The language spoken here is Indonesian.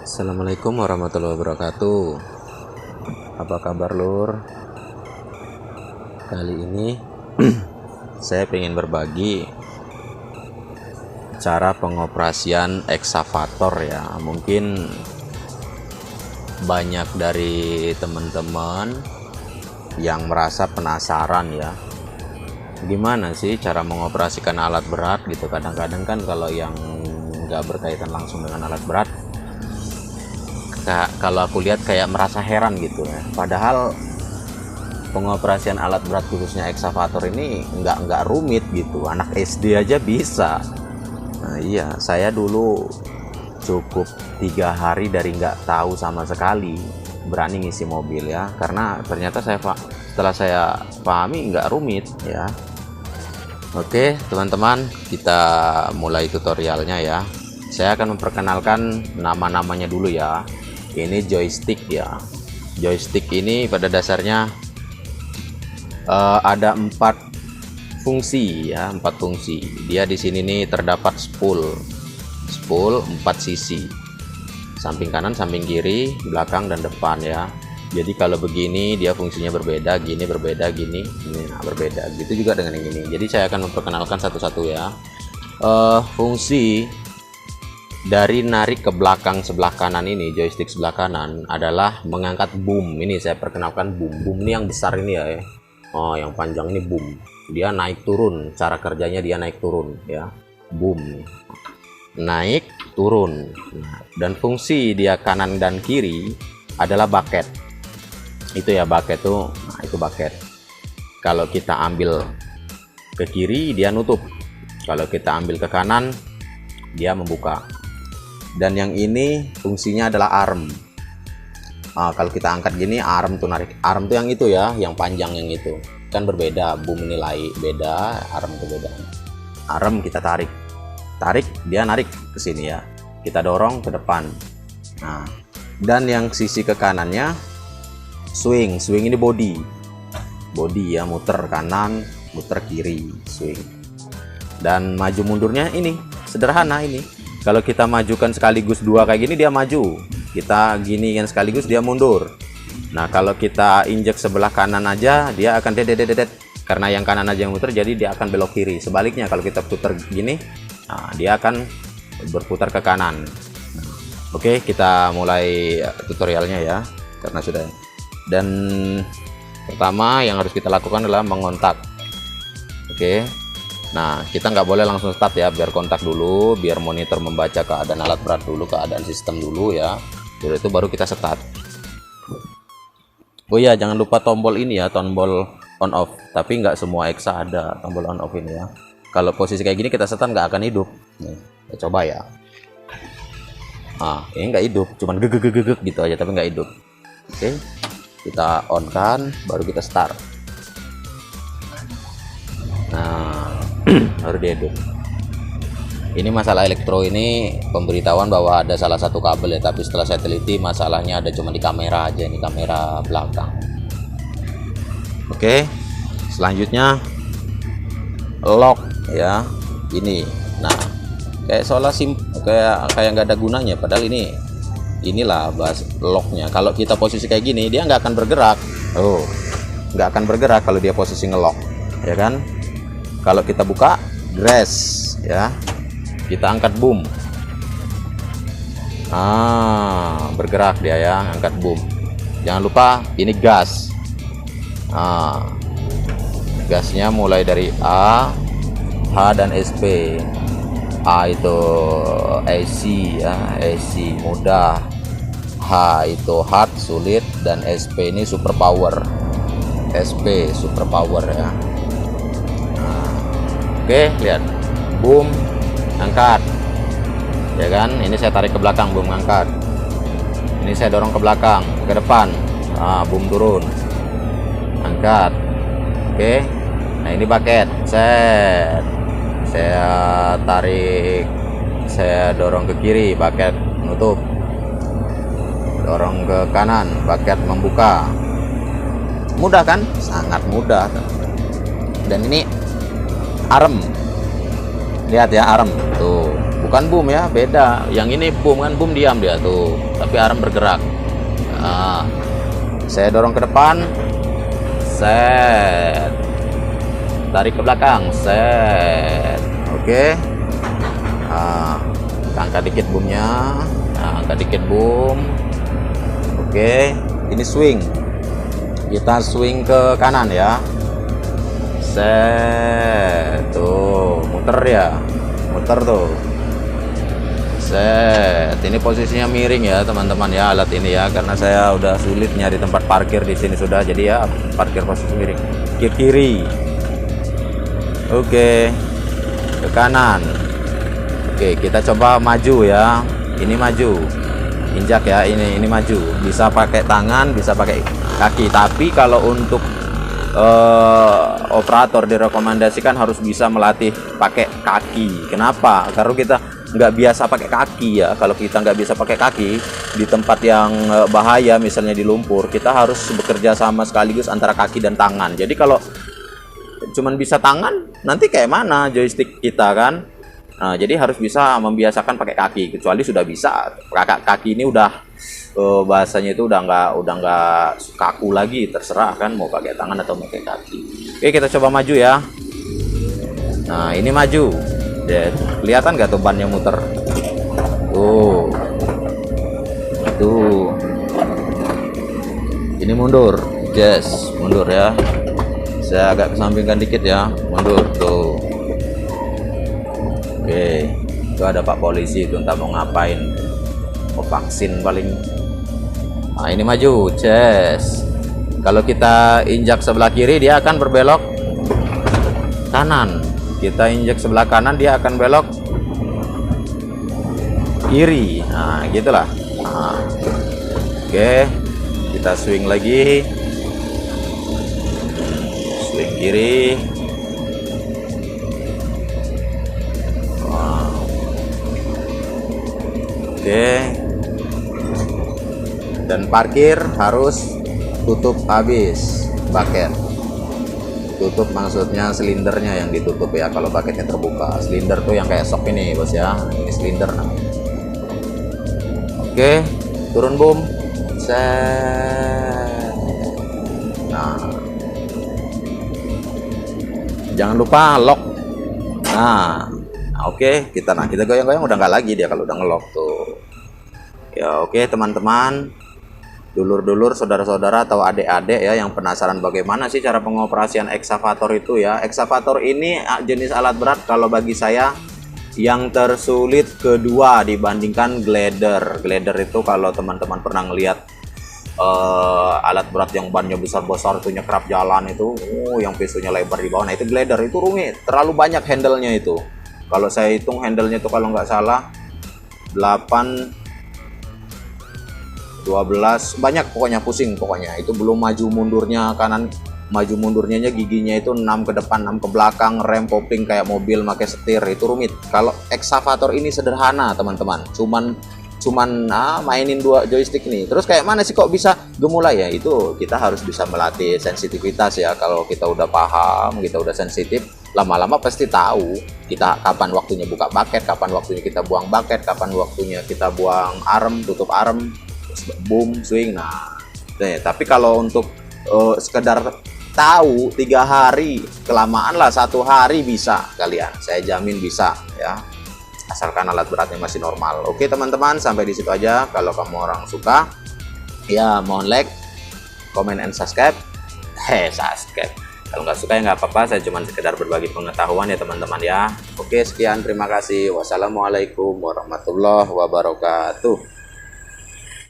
Assalamualaikum warahmatullahi wabarakatuh. Apa kabar lur? Kali ini saya ingin berbagi cara pengoperasian eksavator ya. Mungkin banyak dari teman-teman yang merasa penasaran ya, gimana sih cara mengoperasikan alat berat gitu. Kadang-kadang kan kalau yang nggak berkaitan langsung dengan alat berat, kalau aku lihat kayak merasa heran gitu ya. Padahal pengoperasian alat berat khususnya eksavator ini nggak rumit gitu, anak SD aja bisa. Nah iya, saya dulu cukup 3 hari dari nggak tahu sama sekali berani ngisi mobil ya, karena ternyata setelah saya pahami nggak rumit ya. Oke teman-teman, kita mulai tutorialnya ya. Saya akan memperkenalkan nama-namanya dulu ya. Ini joystick ya. Joystick ini pada dasarnya ada 4 fungsi ya, 4 fungsi. Dia di sini nih terdapat spool 4 sisi, samping kanan, samping kiri, belakang dan depan ya. Jadi kalau begini dia fungsinya berbeda, gini berbeda, gini nah berbeda. Gitu juga dengan yang ini. Jadi saya akan memperkenalkan satu-satu ya. Fungsi dari narik ke belakang sebelah kanan ini, joystick sebelah kanan adalah mengangkat boom. Ini saya perkenalkan boom. Boom ini yang besar ini ya. Oh, yang panjang ini boom. Dia naik turun. Cara kerjanya dia naik turun ya. Boom. Naik turun. Nah, dan fungsi dia kanan dan kiri adalah bucket. Itu ya bucket tuh. Nah, itu bucket. Kalau kita ambil ke kiri dia nutup. Kalau kita ambil ke kanan dia membuka. Dan yang ini fungsinya adalah arm. Kalau kita angkat gini, arm tuh narik. Arm tuh yang itu ya, yang panjang yang itu. Kan berbeda, boom nilai beda, arm itu beda. Arm kita tarik, dia narik ke sini ya. Kita dorong ke depan. Nah, dan yang sisi ke kanannya swing. Swing ini body ya, muter kanan, muter kiri, swing. Dan maju mundurnya ini sederhana ini. Kalau kita majukan sekaligus 2 kayak gini dia maju, kita gini kan sekaligus dia mundur. Nah kalau kita injek sebelah kanan aja dia akan dedet, karena yang kanan aja yang muter jadi dia akan belok kiri. Sebaliknya kalau kita putar gini, nah, dia akan berputar ke kanan. Oke, kita mulai tutorialnya ya, karena sudah. Dan pertama yang harus kita lakukan adalah mengontak. Oke. Nah kita nggak boleh langsung start ya, biar kontak dulu, biar monitor membaca keadaan alat berat dulu, keadaan sistem dulu ya. Dari itu baru kita start. Oh iya, jangan lupa tombol ini ya, tombol on off. Tapi nggak semua Exa ada tombol on off ini ya. Kalau posisi kayak gini kita start nggak akan hidup. Nih, kita coba ya. Ini nggak hidup, cuman gegeg gitu aja, tapi nggak hidup. Oke, kita on kan, baru kita start. Nah baru dieduk. Ini masalah elektro ini pemberitahuan bahwa ada salah satu kabel ya, tapi setelah saya teliti masalahnya ada cuma di kamera aja, ini kamera belakang. Oke, selanjutnya lock ya, ini. Nah kayak seolah kayak nggak ada gunanya, padahal inilah bahas locknya. Kalau kita posisi kayak gini dia nggak akan bergerak. Nggak akan bergerak kalau dia posisi ngelock ya kan. Kalau kita buka grass ya, kita angkat boom, bergerak dia ya, angkat boom. Jangan lupa ini gas. Gasnya mulai dari A, H dan SP. A itu AC ya, AC mudah, H itu hard sulit, dan SP ini super power. SP super power ya. Oke, lihat boom angkat ya kan. Ini saya tarik ke belakang, boom angkat. Ini saya dorong ke belakang, ke depan, boom turun angkat. Oke, nah ini bucket, saya tarik, saya dorong ke kiri, bucket menutup. Dorong ke kanan, bucket membuka. Mudah kan? Sangat mudah. Dan ini arm, lihat ya, arm tuh bukan boom ya, beda. Yang ini boom kan, boom diam dia tuh, tapi arm bergerak. Nah, saya dorong ke depan, set, tarik ke belakang, set. Oke. Nah, angkat dikit boomnya, nah, angkat dikit boom. Oke, ini swing. Kita swing ke kanan ya. Set, tuh, muter ya, muter tuh. Set, ini posisinya miring ya teman-teman ya, alat ini ya, karena saya udah sulit nyari tempat parkir di sini sudah, jadi ya parkir posisi miring. Kiri. Oke, ke kanan. Oke, kita coba maju ya. Ini maju, injak ya, ini maju. Bisa pakai tangan, bisa pakai kaki. Tapi kalau untuk operator direkomendasikan harus bisa melatih pakai kaki. Kenapa? Karena kita nggak biasa pakai kaki ya. Kalau kita nggak bisa pakai kaki di tempat yang bahaya, misalnya di lumpur, kita harus bekerja sama sekaligus antara kaki dan tangan. Jadi kalau cuman bisa tangan, nanti kayak mana joystick kita kan? Nah, jadi harus bisa membiasakan pakai kaki. Kecuali sudah bisa, kaki ini udah bahasanya itu udah nggak kaku lagi, terserah kan mau pakai tangan atau pakai kaki. Oke, kita coba maju ya. Nah, ini maju. Kelihatan nggak tuh bannya muter? Tuh. Ini mundur, yes, mundur ya. Saya agak kesampingkan dikit ya, mundur tuh. Oke, itu ada Pak Polisi itu entah mau ngapain, mau vaksin paling. Nah, ini maju, yes. Kalau kita injak sebelah kiri, dia akan berbelok kanan. Kita injak sebelah kanan, dia akan belok kiri. Nah, gitulah. Nah, oke, kita swing lagi, swing kiri. Wow. Oke, dan parkir harus tutup habis bucket. Tutup maksudnya silindernya yang ditutup ya, kalau bucketnya terbuka. Silinder tuh yang kayak sok ini bos ya, ini silinder namanya. Oke, turun boom, set. Nah, jangan lupa lock. Nah, oke, kita goyang-goyang udah nggak lagi dia kalau udah ngelock tuh ya. Oke teman-teman, dulur-dulur, saudara-saudara atau adik-adik ya yang penasaran bagaimana sih cara pengoperasian eksavator itu ya. Eksavator ini jenis alat berat kalau bagi saya yang tersulit kedua dibandingkan glider. Glider itu kalau teman-teman pernah ngelihat alat berat yang bannya besar-besar itu nyekrap jalan itu, yang pisunya lebar di bawah, nah itu glider, itu rumit, terlalu banyak handle-nya itu. Kalau saya hitung handle-nya itu kalau nggak salah 8, 12, banyak pokoknya, pusing pokoknya. Itu belum maju mundurnya kanan, maju mundurnya giginya itu 6 ke depan 6 ke belakang, rem popling kayak mobil pakai setir, itu rumit. Kalau eksavator ini sederhana teman-teman, cuman mainin 2 joystick nih. Terus kayak mana sih kok bisa gemulai ya? Itu kita harus bisa melatih sensitivitas ya. Kalau kita udah paham, kita udah sensitif, lama-lama pasti tahu kita kapan waktunya buka bucket, kapan waktunya kita buang bucket, kapan waktunya kita buang arm, tutup arm, boom, swing. Nah, tapi kalau untuk sekedar tahu 3 hari, kelamaan lah 1 hari bisa kalian, saya jamin bisa ya, asalkan alat beratnya masih normal. Oke teman-teman, sampai di situ aja. Kalau kamu orang suka ya mohon like, comment, and subscribe. Subscribe. Kalau nggak suka ya nggak apa-apa, saya cuma sekedar berbagi pengetahuan ya teman-teman ya. Oke, sekian, terima kasih. Wassalamualaikum warahmatullahi wabarakatuh.